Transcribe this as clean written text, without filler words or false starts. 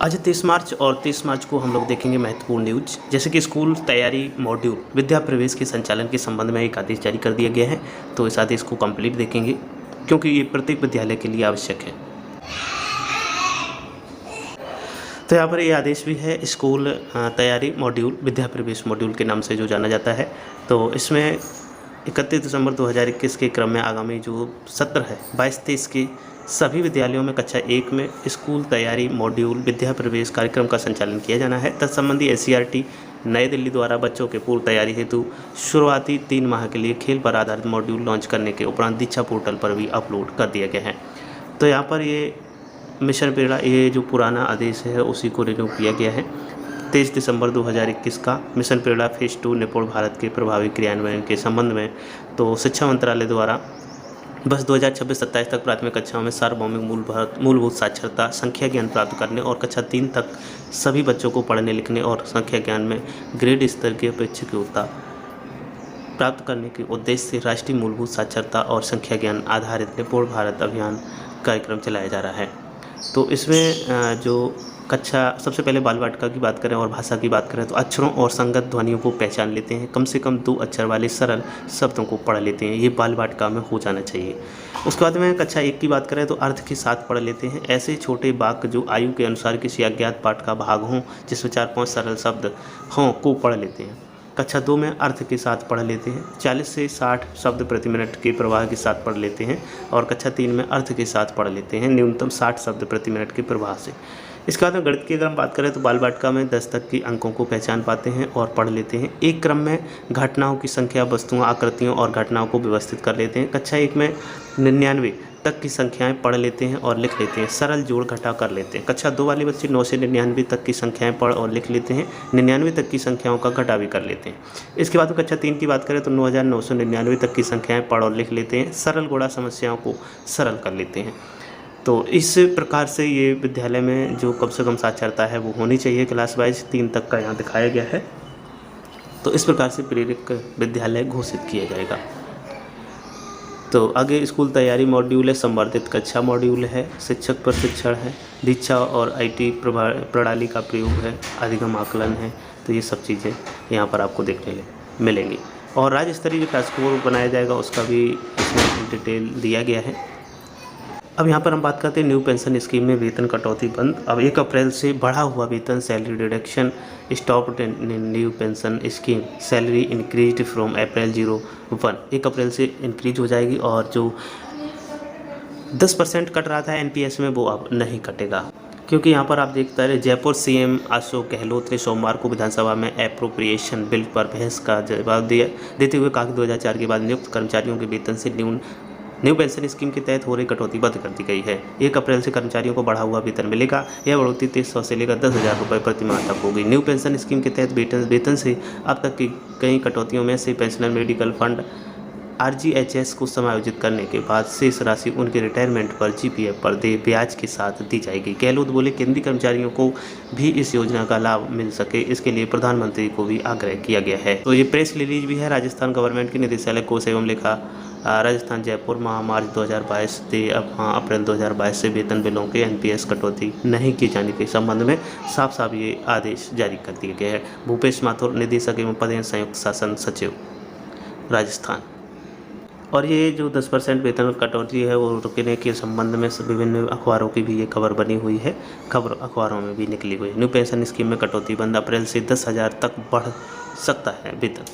आज 23 मार्च और 23 मार्च को हम लोग देखेंगे महत्वपूर्ण न्यूज, जैसे कि स्कूल तैयारी मॉड्यूल विद्या प्रवेश के संचालन के संबंध में एक आदेश जारी कर दिया गया है। तो इस आदेश को कंप्लीट देखेंगे क्योंकि ये प्रत्येक विद्यालय के लिए आवश्यक है। तो यहाँ पर ये आदेश भी है, स्कूल तैयारी मॉड्यूल विद्या प्रवेश मॉड्यूल के नाम से जो जाना जाता है। तो इसमें 31 दिसंबर 2021 के क्रम में आगामी जो सत्र है 22-23 के सभी विद्यालयों में कक्षा 1 में स्कूल तैयारी मॉड्यूल विद्या प्रवेश कार्यक्रम का संचालन किया जाना है। तत्संबंधी एससीईआरटी नई दिल्ली द्वारा बच्चों के पूर्व तैयारी हेतु शुरुआती 3 माह के लिए खेल पर आधारित मॉड्यूल लॉन्च करने के उपरांत दीक्षा पोर्टल पर भी अपलोड कर दिया गया है। तो यहाँ पर ये मिशन प्रेरणा, ये जो पुराना आदेश है उसी को रिन्यू किया गया है। 23 दिसंबर 2021 का मिशन प्रेरणा फेज 2 निपुण भारत के प्रभावी क्रियान्वयन के संबंध में तो शिक्षा मंत्रालय द्वारा बस 2026-27 तक प्राथमिक कक्षाओं में सार्वभौमिक मूलभूत साक्षरता, संख्या ज्ञान प्राप्त करने और कक्षा 3 तक सभी बच्चों को पढ़ने लिखने और संख्या ज्ञान में ग्रेड स्तर की अपेक्षित योग्यता प्राप्त करने के उद्देश्य से राष्ट्रीय मूलभूत साक्षरता और संख्या ज्ञान आधारित निपुण भारत अभियान कार्यक्रम चलाया जा रहा है। तो इसमें जो कक्षा सबसे पहले बाल वाटिका की बात करें और भाषा की बात करें तो अक्षरों और संगत ध्वनियों को पहचान लेते हैं, कम से कम 2 अक्षर वाले सरल शब्दों को पढ़ लेते हैं। ये बाल वाटिका में हो जाना चाहिए। उसके बाद में कक्षा 1 की बात करें तो अर्थ के साथ पढ़ लेते हैं। ऐसे छोटे वाक्य जो आयु के अनुसार किसी अज्ञात पाठ का भाग हों, जिसमें 4-5 सरल शब्द हों को पढ़ लेते हैं। कक्षा 2 में अर्थ के साथ पढ़ लेते हैं। 40 से 60 शब्द प्रति मिनट के प्रवाह के साथ पढ़ लेते हैं और कक्षा 3 में अर्थ के साथ पढ़ लेते हैं न्यूनतम 60 शब्द प्रति मिनट के प्रवाह से। इसके बाद में गणित की अगर हम बात करें तो बाल वाटिका में 10 तक के अंकों को पहचान पाते हैं और पढ़ लेते हैं। एक क्रम में घटनाओं की संख्या, वस्तुओं, आकृतियों और घटनाओं को व्यवस्थित कर लेते हैं। कक्षा 1 में 99 तक की संख्याएं पढ़ लेते हैं और लिख लेते हैं, सरल जोड़ घटा कर लेते हैं। कक्षा 2 वाले बच्चे 9 से 99 तक की संख्याएं पढ़ और लिख लेते हैं, 99 तक की संख्याओं का घटा भी कर लेते हैं। इसके बाद कक्षा 3 की बात करें तो 9999 तक की संख्याएं पढ़ और लिख लेते हैं, सरल गुणा समस्याओं को सरल कर लेते हैं। तो इस प्रकार से ये विद्यालय में जो कम से कम साक्षरता है वो होनी चाहिए क्लास वाइज, 3 तक का यहाँ दिखाया गया है। तो इस प्रकार से प्रेरक विद्यालय घोषित किया जाएगा। तो आगे स्कूल तैयारी मॉड्यूल है, संवर्धित कक्षा मॉड्यूल है, शिक्षक प्रशिक्षण है, दीक्षा और IT प्रणाली का प्रयोग है, अधिगम आकलन है। तो ये सब चीज़ें यहाँ पर आपको देखने मिलेंगी। और राज्य स्तरीय जो क्लास स्कोर बनाया जाएगा उसका भी इसमें डिटेल दिया गया है। अब यहाँ पर हम बात करते हैं न्यू पेंशन स्कीम में वेतन कटौती बंद। अब 1 अप्रैल से बढ़ा हुआ वेतन salary deduction stopped in new pension scheme, salary increase from April 01। 1 अप्रैल से इंक्रीज हो जाएगी और जो 10% कट रहा था NPS में वो अब नहीं कटेगा, क्योंकि यहाँ पर आप देखते रहे जयपुर CM अशोक गहलोत ने सोमवार को विधानसभा में एप्रोप्रिएशन बिल पर बहस का जवाब देते हुए कहा कि 2004 के बाद नियुक्त कर्मचारियों के वेतन से न्यू पेंशन स्कीम के तहत हो रही कटौती बंद कर दी गई है। 1 अप्रैल से कर्मचारियों को बढ़ा हुआ वेतन मिलेगा। यह बढ़ोतरी 2300 से लेकर 10,000 रुपये प्रति माह तक होगी। न्यू पेंशन स्कीम के तहत वेतन से अब तक की कई कटौतियों में से पेंशनर मेडिकल फंड RGHS को समायोजित करने के बाद शेष राशि उनके रिटायरमेंट पर GPF पर ब्याज के साथ दी जाएगी। गहलोत बोले केंद्रीय कर्मचारियों को भी इस योजना का लाभ मिल सके, इसके लिए प्रधानमंत्री को भी आग्रह किया गया है। तो ये प्रेस रिलीज भी है राजस्थान गवर्नमेंट के निदेशालय कोष एवं लेखा राजस्थान जयपुर मार्च 2022 से अब अप्रैल 2022 से वेतन बिलों के NPS कटौती नहीं की जाने के संबंध में साफ साफ ये आदेश जारी कर दिए गए हैं। भूपेश माथुर निदेशक एवं पदेन संयुक्त शासन सचिव राजस्थान। और ये जो 10% वेतन कटौती है वो रुकने के संबंध में विभिन्न अखबारों की भी ये खबर बनी हुई है, खबर अखबारों में भी निकली हुई है। न्यू पेंशन स्कीम में कटौती बंद, अप्रैल से 10,000 तक बढ़ सकता है वेतन।